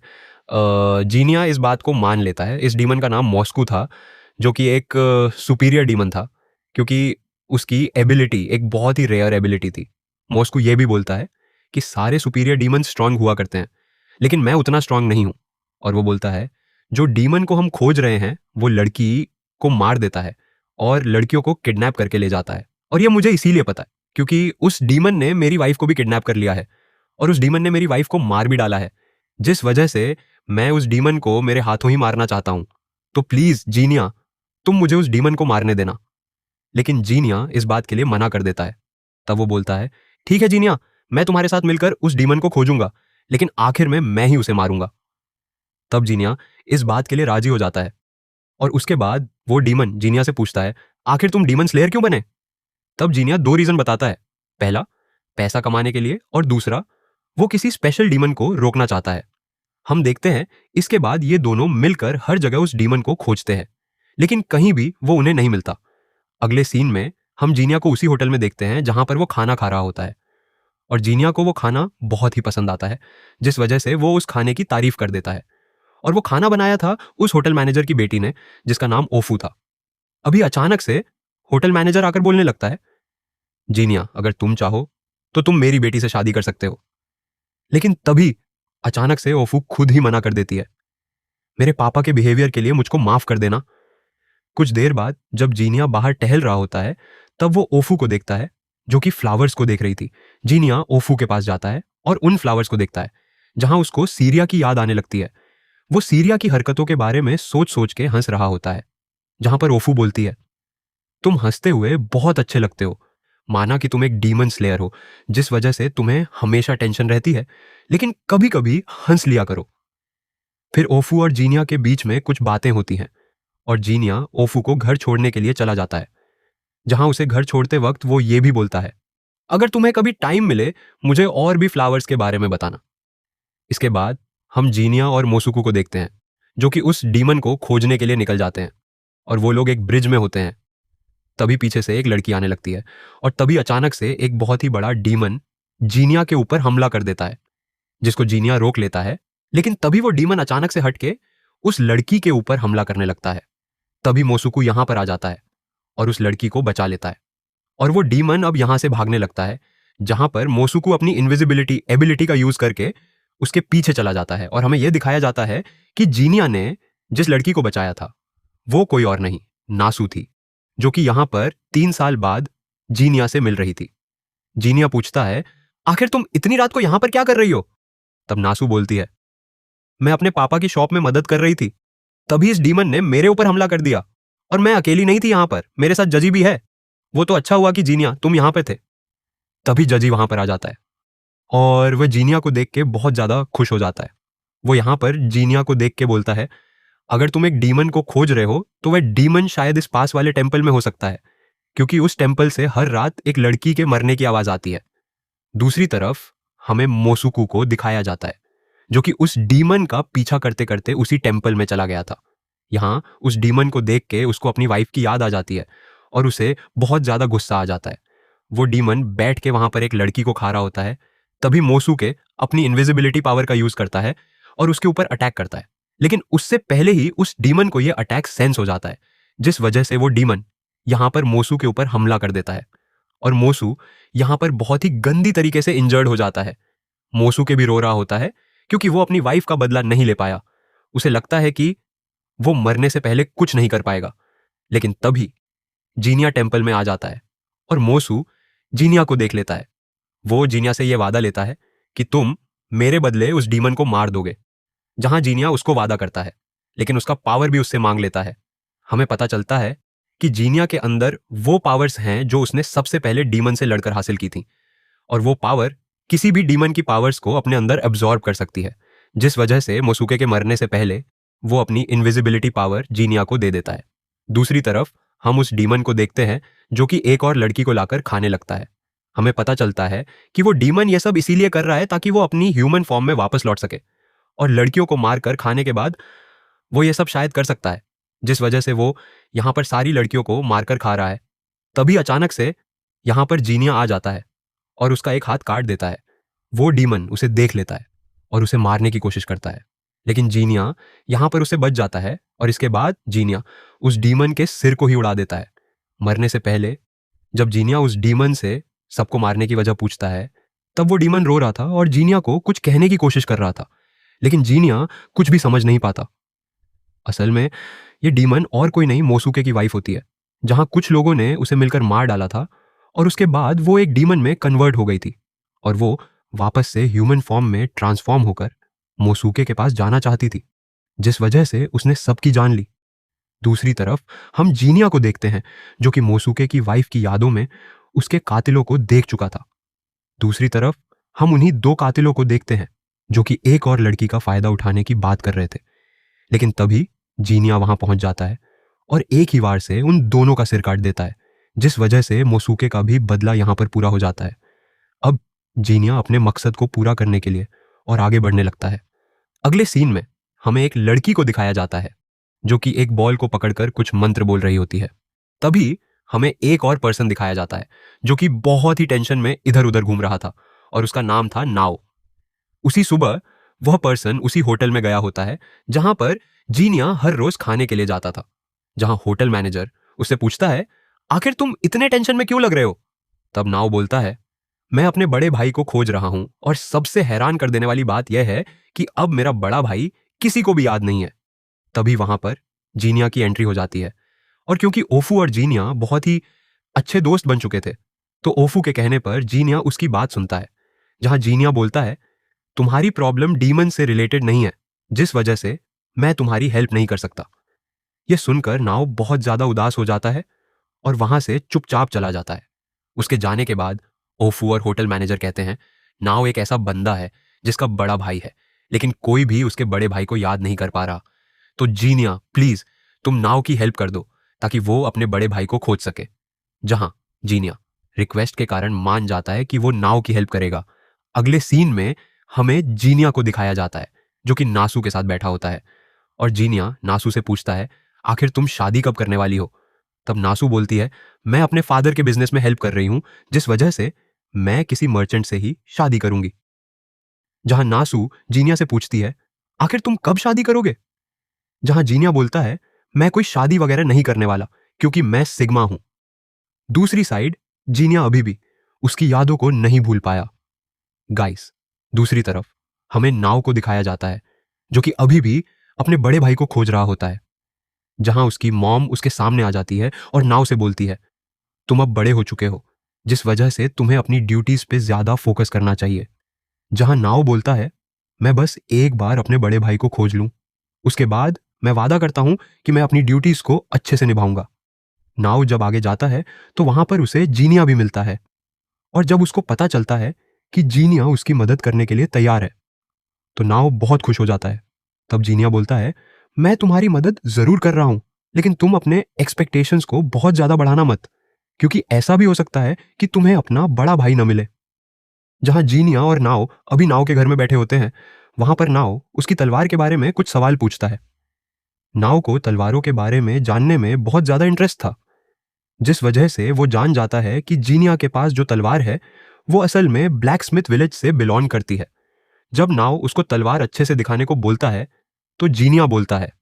जीनिया इस बात को मान लेता है। इस डीमन का नाम मॉस्को था, जो कि एक सुपीरियर डीमन था, क्योंकि उसकी एबिलिटी एक बहुत ही रेयर एबिलिटी थी। मॉस्को ये भी बोलता है कि सारे सुपीरियर डीमन स्ट्रांग हुआ करते हैं, लेकिन मैं उतना स्ट्रांग नहीं हूं। और वो बोलता है, जो डीमन को हम खोज रहे हैं वो लड़की को मार देता है और लड़कियों को किडनैप करके ले जाता है। और ये मुझे इसीलिए पता है क्योंकि उस डीमन ने मेरी वाइफ को भी किडनैप कर लिया है, और उस डीमन ने मेरी वाइफ को मार भी डाला है, जिस वजह से मैं उस डीमन को मेरे हाथों ही मारना चाहता हूं। तो प्लीज जीनिया, तुम मुझे उस डीमन को मारने देना। लेकिन जीनिया इस बात के लिए मना कर देता है। तब वो बोलता है ठीक है जीनिया, मैं तुम्हारे साथ मिलकर उस डीमन को खोजूंगा, लेकिन आखिर में मैं ही उसे मारूंगा। तब जीनिया इस बात के लिए राजी हो जाता है और उसके बाद वो डीमन जीनिया से पूछता है, आखिर तुम डीमन स्लेयर क्यों बने? तब जीनिया दो रीजन बताता है। पहला, पैसा कमाने के लिए, और दूसरा, वो किसी स्पेशल डीमन को रोकना चाहता है। हम देखते हैं इसके बाद ये दोनों मिलकर हर जगह उस डीमन को खोजते हैं, लेकिन कहीं भी वो उन्हें नहीं मिलता। अगले सीन में हम जीनिया को उसी होटल में देखते हैं जहां पर वो खाना खा रहा होता है, और जीनिया को वो खाना बहुत ही पसंद आता है, जिस वजह से वो उस खाने की तारीफ कर देता है। और वो खाना बनाया था उस होटल मैनेजर की बेटी ने, जिसका नाम ओफू था। अभी अचानक से होटल मैनेजर आकर बोलने लगता है, जीनिया, अगर तुम चाहो तो तुम मेरी बेटी से शादी कर सकते हो। लेकिन तभी अचानक से ओफू खुद ही मना कर देती है, मेरे पापा के बिहेवियर के लिए मुझको माफ कर देना। कुछ देर बाद जब जीनिया बाहर टहल रहा होता है, तब वो ओफू को देखता है, जो कि फ्लावर्स को देख रही थी। जीनिया ओफू के पास जाता है और उन फ्लावर्स को देखता है, जहां उसको सीरिया की याद आने लगती है। वो सीरिया की हरकतों के बारे में सोच सोच के हंस रहा होता है, जहां पर ओफू बोलती है, तुम हंसते हुए बहुत अच्छे लगते हो, माना कि तुम एक डीमन स्लेयर हो, जिस वजह से तुम्हें हमेशा टेंशन रहती है, लेकिन कभी कभी हंस लिया करो। फिर ओफू और जीनिया के बीच में कुछ बातें होती हैं, और जीनिया ओफू को घर छोड़ने के लिए चला जाता है, जहां उसे घर छोड़ते वक्त वो ये भी बोलता है, अगर तुम्हें कभी टाइम मिले मुझे और भी फ्लावर्स के बारे में बताना। इसके बाद हम जीनिया और मोसुकू को देखते हैं, जो कि उस डीमन को खोजने के लिए निकल जाते हैं, और वो लोग एक ब्रिज में होते हैं। तभी पीछे से एक लड़की आने लगती है, और तभी अचानक से एक बहुत ही बड़ा डीमन जीनिया के ऊपर हमला कर देता है, जिसको जीनिया रोक लेता है। लेकिन तभी वो डीमन अचानक से हटके उस लड़की के ऊपर हमला करने लगता है। तभी मोसुकू यहां पर आ जाता है और उस लड़की को बचा लेता है, और वो डीमन अब यहां से भागने लगता है, जहां पर मोसुकू अपनी इनविजिबिलिटी एबिलिटी का यूज करके उसके पीछे चला जाता है। और हमें यह दिखाया जाता है कि जीनिया ने जिस लड़की को बचाया था वो कोई और नहीं, नासू थी, जो कि यहां पर 3 साल बाद जीनिया से मिल रही थी। जीनिया पूछता है, आखिर तुम इतनी रात को यहां पर क्या कर रही हो? तब नासू बोलती है, मैं अपने पापा की शॉप में मदद कर रही थी, तभी इस डीमन ने मेरे ऊपर हमला कर दिया, और मैं अकेली नहीं थी यहां पर, मेरे साथ जजी भी है। वो तो अच्छा हुआ कि जीनिया तुम यहां पे थे। तभी जजी वहां पर आ जाता है, और वह जीनिया को देख के बहुत ज्यादा खुश हो जाता है। वो यहां पर जीनिया को देख के बोलता है, अगर तुम एक डीमन को खोज रहे हो तो वह डीमन शायद इस पास वाले टेम्पल में हो सकता है, क्योंकि उस टेम्पल से हर रात एक लड़की के मरने की आवाज आती है। दूसरी तरफ हमें मोसुकू को दिखाया जाता है, जो कि उस डीमन का पीछा करते करते उसी टेम्पल में चला गया था। यहाँ उस डीमन को देख के उसको अपनी वाइफ की याद आ जाती है, और उसे बहुत ज्यादा गुस्सा आ जाता है। वो डीमन बैठ के वहां पर एक लड़की को खा रहा होता है। तभी मोसुके अपनी इनविजिबिलिटी पावर का यूज करता है और उसके ऊपर अटैक करता है, लेकिन उससे पहले ही उस डीमन को यह अटैक सेंस हो जाता है, जिस वजह से वो डीमन यहां पर मोसू के ऊपर हमला कर देता है, और मोसू यहां पर बहुत ही गंदी तरीके से इंजर्ड हो जाता है। मोसू के भी रो रहा होता है, क्योंकि वो अपनी वाइफ का बदला नहीं ले पाया। उसे लगता है कि वो मरने से पहले कुछ नहीं कर पाएगा। लेकिन तभी जीनिया टेम्पल में आ जाता है, और मोसू जीनिया को देख लेता है। वो जीनिया से यह वादा लेता है कि तुम मेरे बदले उस डीमन को मार दोगे, जहां जीनिया उसको वादा करता है, लेकिन उसका पावर भी उससे मांग लेता है। हमें पता चलता है कि जीनिया के अंदर वो पावर्स हैं जो उसने सबसे पहले डीमन से लड़कर हासिल की थी, और वो पावर किसी भी डीमन की पावर्स को अपने अंदर एब्जॉर्ब कर सकती है, जिस वजह से मोसुके के मरने से पहले वो अपनी इनविजिबिलिटी पावर जीनिया को दे देता है। दूसरी तरफ हम उस डीमन को देखते हैं, जो कि एक और लड़की को लाकर खाने लगता है। हमें पता चलता है कि वो डीमन ये सब इसीलिए कर रहा है ताकि वो अपनी ह्यूमन फॉर्म में वापस लौट सके, और लड़कियों को मारकर खाने के बाद वो ये सब शायद कर सकता है, जिस वजह से वो यहां पर सारी लड़कियों को मारकर खा रहा है। तभी अचानक से यहां पर जीनिया आ जाता है और उसका एक हाथ काट देता है। वो डीमन उसे देख लेता है और उसे मारने की कोशिश करता है, लेकिन जीनिया यहां पर उसे बच जाता है, और इसके बाद जीनिया उस डीमन के सिर को ही उड़ा देता है। मरने से पहले जब जीनिया उस डीमन से सबको मारने की वजह पूछता है, तब वो डीमन रो रहा था और जीनिया को कुछ कहने की कोशिश कर रहा था, लेकिन जीनिया कुछ भी समझ नहीं पाता। असल में ये डीमन और कोई नहीं, मोसुके की वाइफ होती है, जहां कुछ लोगों ने उसे मिलकर मार डाला था, और उसके बाद वो एक डीमन में कन्वर्ट हो गई थी, और वो वापस से ह्यूमन फॉर्म में ट्रांसफॉर्म होकर मोसुके के पास जाना चाहती थी, जिस वजह से उसने सबकी जान ली। दूसरी तरफ हम जीनिया को देखते हैं, जो कि मोसुके की वाइफ की यादों में उसके कातिलों को देख चुका था, दूसरी तरफ हम उन्हीं दो कातिलों को देखते हैं जो कि एक और लड़की का फायदा उठाने की बात कर रहे थे। लेकिन तभी जीनिया वहां पहुंच जाता है और एक ही वार से उन दोनों का सिर काट देता है, जिस वजह से मोसूके का भी बदला यहां पर पूरा हो जाता है। अब जीनिया अपने मकसद को पूरा करने के लिए और आगे बढ़ने लगता है। अगले सीन में हमें एक लड़की को दिखाया जाता है जो कि एक बॉल को पकड़कर कुछ मंत्र बोल रही होती है। तभी हमें एक और पर्सन दिखाया जाता है जो कि बहुत ही टेंशन में इधर उधर घूम रहा था और उसका नाम था नाओ। उसी सुबह वह पर्सन उसी होटल में गया होता है जहां पर जीनिया हर रोज खाने के लिए जाता था। जहां होटल मैनेजर उससे पूछता है, आखिर तुम इतने टेंशन में क्यों लग रहे हो? तब नाओ बोलता है, मैं अपने बड़े भाई को खोज रहा हूं और सबसे हैरान कर देने वाली बात यह है कि अब मेरा बड़ा भाई किसी को भी याद नहीं है। तभी वहां पर जीनिया की एंट्री हो जाती है और क्योंकि ओफू और जीनिया बहुत ही अच्छे दोस्त बन चुके थे, तो ओफू के कहने पर जीनिया उसकी बात सुनता है। जहां जीनिया बोलता है, तुम्हारी प्रॉब्लम डीमन से रिलेटेड नहीं है, जिस वजह से मैं तुम्हारी हेल्प नहीं कर सकता। यह सुनकर नाओ बहुत ज्यादा उदास हो जाता है और वहां से चुपचाप चला जाता है। उसके जाने के बाद ओफू और होटल मैनेजर कहते हैं, नाओ एक ऐसा बंदा है जिसका बड़ा भाई है, लेकिन कोई भी उसके बड़े भाई को याद नहीं कर पा रहा। तो जीनिया प्लीज तुम नाओ की हेल्प कर दो ताकि वो अपने बड़े भाई को खोज सके। जहां जीनिया रिक्वेस्ट के कारण मान जाता है कि वो नाओ की हेल्प करेगा। अगले सीन में हमें जीनिया को दिखाया जाता है जो कि नासू के साथ बैठा होता है और जीनिया नासू से पूछता है, आखिर तुम शादी कब करने वाली हो? तब नासू बोलती है, मैं अपने फादर के बिजनेस में हेल्प कर रही हूं, जिस वजह से मैं किसी मर्चेंट से ही शादी करूंगी। जहां नासू जीनिया से पूछती है, आखिर तुम कब शादी करोगे? जहां जीनिया बोलता है, मैं कोई शादी वगैरह नहीं करने वाला क्योंकि मैं सिग्मा हूं। दूसरी साइड जीनिया अभी भी उसकी यादों को नहीं भूल पाया। गाइस, दूसरी तरफ हमें नाव को दिखाया जाता है जो कि अभी भी अपने बड़े भाई को खोज रहा होता है। जहां उसकी मॉम उसके सामने आ जाती है और नाव से बोलती है, तुम अब बड़े हो चुके हो, जिस वजह से तुम्हें अपनी ड्यूटीज पे ज्यादा फोकस करना चाहिए। जहां नाव बोलता है, मैं बस एक बार अपने बड़े भाई को खोज लूं, उसके बाद मैं वादा करता हूं कि मैं अपनी ड्यूटीज को अच्छे से निभाऊंगा। नाव जब आगे जाता है तो वहां पर उसे जीनिया भी मिलता है और जब उसको पता चलता है कि जीनिया उसकी मदद करने के लिए तैयार है, तो नाव बहुत खुश हो जाता है। तब जीनिया बोलता है, मैं तुम्हारी मदद जरूर कर रहा हूं, लेकिन तुम अपने एक्सपेक्टेशंस को बहुत ज्यादा बढ़ाना मत, क्योंकि ऐसा भी हो सकता है कि तुम्हें अपना बड़ा भाई न मिले। जहां जीनिया और नाव अभी नाव के घर में बैठे होते हैं, वहां पर नाव उसकी तलवार के बारे में कुछ सवाल पूछता है। नाव को तलवारों के बारे में जानने में बहुत ज्यादा इंटरेस्ट था, जिस वजह से वो जान जाता है कि जीनिया के पास जो तलवार है वो असल में ब्लैक स्मिथ विलेज से बिलोंग करती है। जब नाव उसको तलवार अच्छे से दिखाने को बोलता है तो जीनिया बोलता है,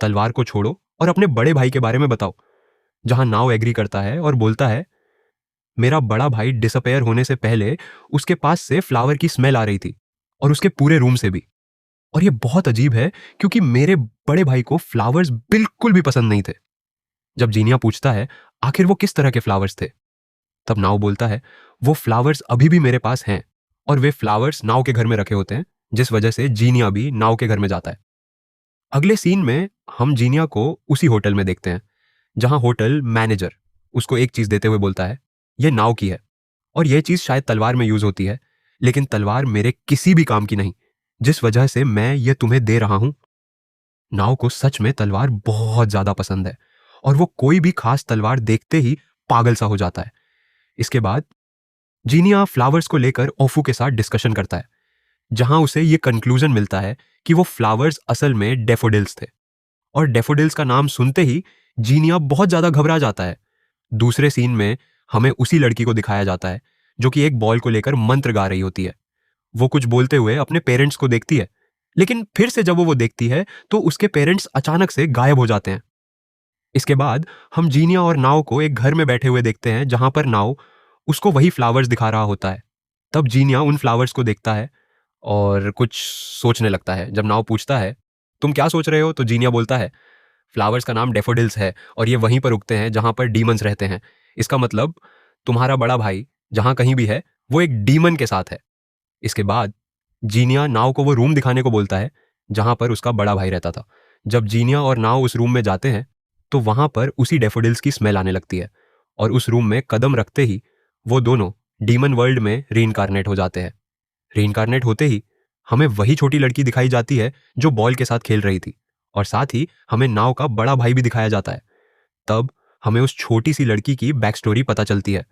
तलवार को छोड़ो और अपने बड़े भाई के बारे में बताओ। जहां नाव एग्री करता है और बोलता है, मेरा बड़ा भाई डिसअपेयर होने से पहले उसके पास से फ्लावर की स्मेल आ रही थी और उसके पूरे रूम से भी। और ये बहुत अजीब है क्योंकि मेरे बड़े भाई को फ्लावर्स बिल्कुल भी पसंद नहीं थे। जब जीनिया पूछता है, आखिर वो किस तरह के फ्लावर्स थे? तब नाव बोलता है, वो फ्लावर्स अभी भी मेरे पास हैं और वे फ्लावर्स नाव के घर में रखे होते हैं, जिस वजह से जीनिया भी नाव के घर में जाता है। अगले सीन में हम जीनिया को उसी होटल में देखते हैं जहां होटल मैनेजर उसको एक चीज देते हुए बोलता है, यह नाव की है और यह चीज शायद तलवार में यूज होती है, लेकिन तलवार मेरे किसी भी काम की नहीं, जिस वजह से मैं यह तुम्हें दे रहा हूं। नाव को सच में तलवार बहुत ज्यादा पसंद है और वो कोई भी खास तलवार देखते ही पागल सा हो जाता है। इसके बाद जीनिया फ्लावर्स को लेकर ओफू के साथ डिस्कशन करता है, जहां उसे यह कंक्लूजन मिलता है कि वो फ्लावर्स असल में डेफोडिल्स थे और डेफोडिल्स का नाम सुनते ही जीनिया बहुत ज्यादा घबरा जाता है। दूसरे सीन में हमें उसी लड़की को दिखाया जाता है जो कि एक बॉल को लेकर मंत्र गा रही होती है। वो कुछ बोलते हुए अपने पेरेंट्स को देखती है, लेकिन फिर से जब वो देखती है तो उसके पेरेंट्स अचानक से गायब हो जाते हैं। इसके बाद हम जीनिया और नाव को एक घर में बैठे हुए देखते हैं जहां पर नाव उसको वही फ्लावर्स दिखा रहा होता है। तब जीनिया उन फ्लावर्स को देखता है और कुछ सोचने लगता है। जब नाव पूछता है, तुम क्या सोच रहे हो? तो जीनिया बोलता है, फ्लावर्स का नाम डेफोडिल्स है और ये वहीं पर उगते हैं जहां पर डीमंस रहते हैं। इसका मतलब तुम्हारा बड़ा भाई जहां कहीं भी है वो एक डीमन के साथ है। इसके बाद जीनिया नाव को वो रूम दिखाने को बोलता है जहां पर उसका बड़ा भाई रहता था। जब जीनिया और नाव उस रूम में जाते हैं तो वहां पर उसी डेफोडिल्स की स्मेल आने लगती है और उस रूम में कदम रखते ही वो दोनों डीमन वर्ल्ड में रीइंकार्नेट हो जाते हैं। रीइंकार्नेट होते ही हमें वही छोटी लड़की दिखाई जाती है जो बॉल के साथ खेल रही थी, और साथ ही हमें नाव का बड़ा भाई भी दिखाया जाता है। तब हमें उस छोटी सी लड़की की बैक स्टोरी पता चलती है।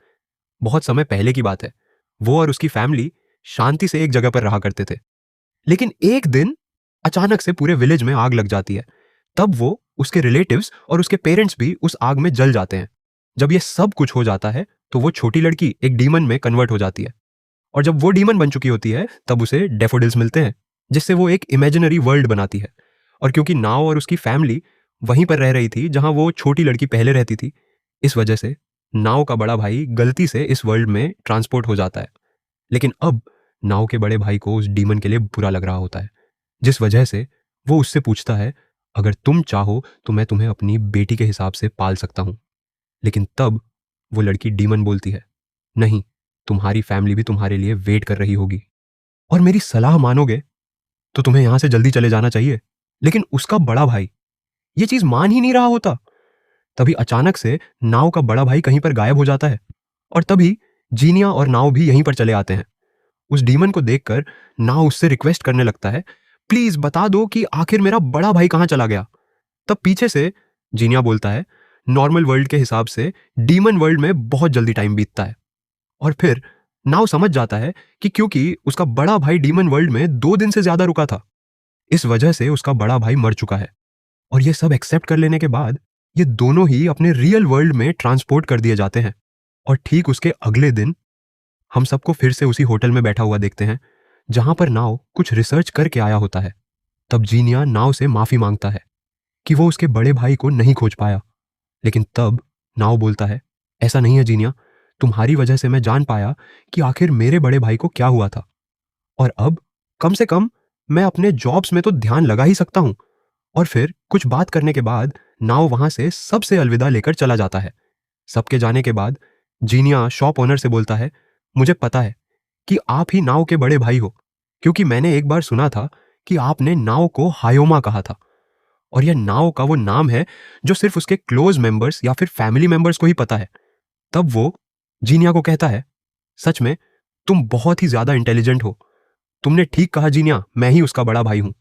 बहुत समय पहले की बात है। वो और उसकी फैमिली शांति से एक जगह पर रहा करते थे, लेकिन एक दिन अचानक से पूरे विलेज में आग लग जाती है। तब वो, उसके रिलेटिव्स और उसके पेरेंट्स भी उस आग में जल जाते हैं। जब ये सब कुछ हो जाता है तो वो छोटी लड़की एक डीमन में कन्वर्ट हो जाती है, और जब वो डीमन बन चुकी होती है तब उसे डैफोडिल्स मिलते हैं, जिससे वो एक इमेजिनरी वर्ल्ड बनाती है। और क्योंकि नाव और उसकी फैमिली वहीं पर रह रही थी जहां वो छोटी लड़की पहले रहती थी, इस वजह से नाव का बड़ा भाई गलती से इस वर्ल्ड में ट्रांसपोर्ट हो जाता है। लेकिन अब नाव के बड़े भाई को उस डीमन के लिए बुरा लग रहा होता है, जिस वजह से वो उससे पूछता है, अगर तुम चाहो तो मैं तुम्हें अपनी बेटी के हिसाब से पाल सकता हूं। लेकिन तब वो लड़की डीमन बोलती है, नहीं, तुम्हारी फैमिली भी तुम्हारे लिए वेट कर रही होगी, और मेरी सलाह मानोगे तो तुम्हें यहां से जल्दी चले जाना चाहिए। लेकिन उसका बड़ा भाई ये चीज मान ही नहीं रहा होता। तभी अचानक से नाव का बड़ा भाई कहीं पर गायब हो जाता है, और तभी जीनिया और नाव भी यहीं पर चले आते हैं। उस डीमन को देखकर नाव उससे रिक्वेस्ट करने लगता है, प्लीज बता दो कि आखिर मेरा बड़ा भाई कहां चला गया। तब पीछे से जीनिया बोलता है, नॉर्मल वर्ल्ड के हिसाब से डीमन वर्ल्ड में बहुत जल्दी टाइम बीतता है। और फिर नाव समझ जाता है कि क्योंकि उसका बड़ा भाई डीमन वर्ल्ड में 2 दिन से ज्यादा रुका था, इस वजह से उसका बड़ा भाई मर चुका है। और ये सब एक्सेप्ट कर लेने के बाद ये दोनों ही अपने रियल वर्ल्ड में ट्रांसपोर्ट कर दिए जाते हैं। और ठीक उसके अगले दिन हम सबको फिर से उसी होटल में बैठा हुआ देखते हैं जहां पर नाव कुछ रिसर्च करके आया होता है। तब जीनिया नाव से माफी मांगता है कि वो उसके बड़े भाई को नहीं खोज पाया। लेकिन तब नाव बोलता है, ऐसा नहीं है जीनिया, तुम्हारी वजह से मैं जान पाया कि आखिर मेरे बड़े भाई को क्या हुआ था, और अब कम से कम मैं अपने जॉब्स में तो ध्यान लगा ही सकता हूं। और फिर कुछ बात करने के बाद नाव वहां से सबसे अलविदा लेकर चला जाता है। सबके जाने के बाद जीनिया शॉप ओनर से बोलता है, मुझे पता है कि आप ही नाव के बड़े भाई हो, क्योंकि मैंने एक बार सुना था कि आपने नाव को हायोमा कहा था, और यह नाव का वो नाम है जो सिर्फ उसके क्लोज मेंबर्स या फिर फैमिली मेंबर्स को ही पता है। तब वो जीनिया को कहता है, सच में तुम बहुत ही ज्यादा इंटेलिजेंट हो, तुमने ठीक कहा जीनिया, मैं ही उसका बड़ा भाई हूं।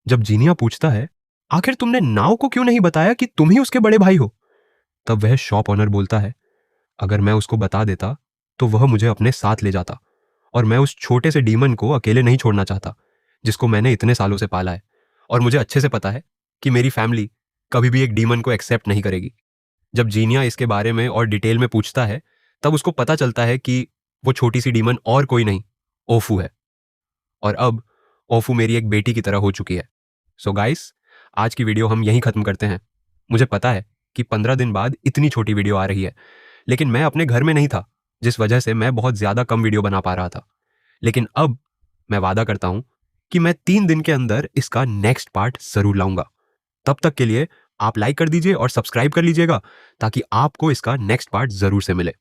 जब जीनिया पूछता है, आखिर तुमने नाव को क्यों नहीं बताया कि तुम ही उसके बड़े भाई हो, तब वह शॉप ओनर बोलता है, अगर मैं उसको बता देता तो वह मुझे अपने साथ ले जाता, और मैं उस छोटे से डीमन को अकेले नहीं छोड़ना चाहता जिसको मैंने इतने सालों से पाला है। और मुझे अच्छे से पता है कि मेरी फैमिली कभी भी एक डीमन को एक्सेप्ट नहीं करेगी। जब जीनिया इसके बारे में और डिटेल में पूछता है तब उसको पता चलता है कि वो छोटी सी डीमन और कोई नहीं, ओफू है। और अब ओफू मेरी एक बेटी की तरह हो चुकी है। सो गाइस, आज की वीडियो हम यहीं खत्म करते हैं। मुझे पता है कि 15 दिन बाद इतनी छोटी वीडियो आ रही है, लेकिन मैं अपने घर में नहीं था, जिस वजह से मैं बहुत ज्यादा कम वीडियो बना पा रहा था। लेकिन अब मैं वादा करता हूं कि मैं 3 दिन के अंदर इसका नेक्स्ट पार्ट जरूर लाऊंगा। तब तक के लिए आप लाइक कर दीजिए और सब्सक्राइब कर लीजिएगा ताकि आपको इसका नेक्स्ट पार्ट जरूर से मिले।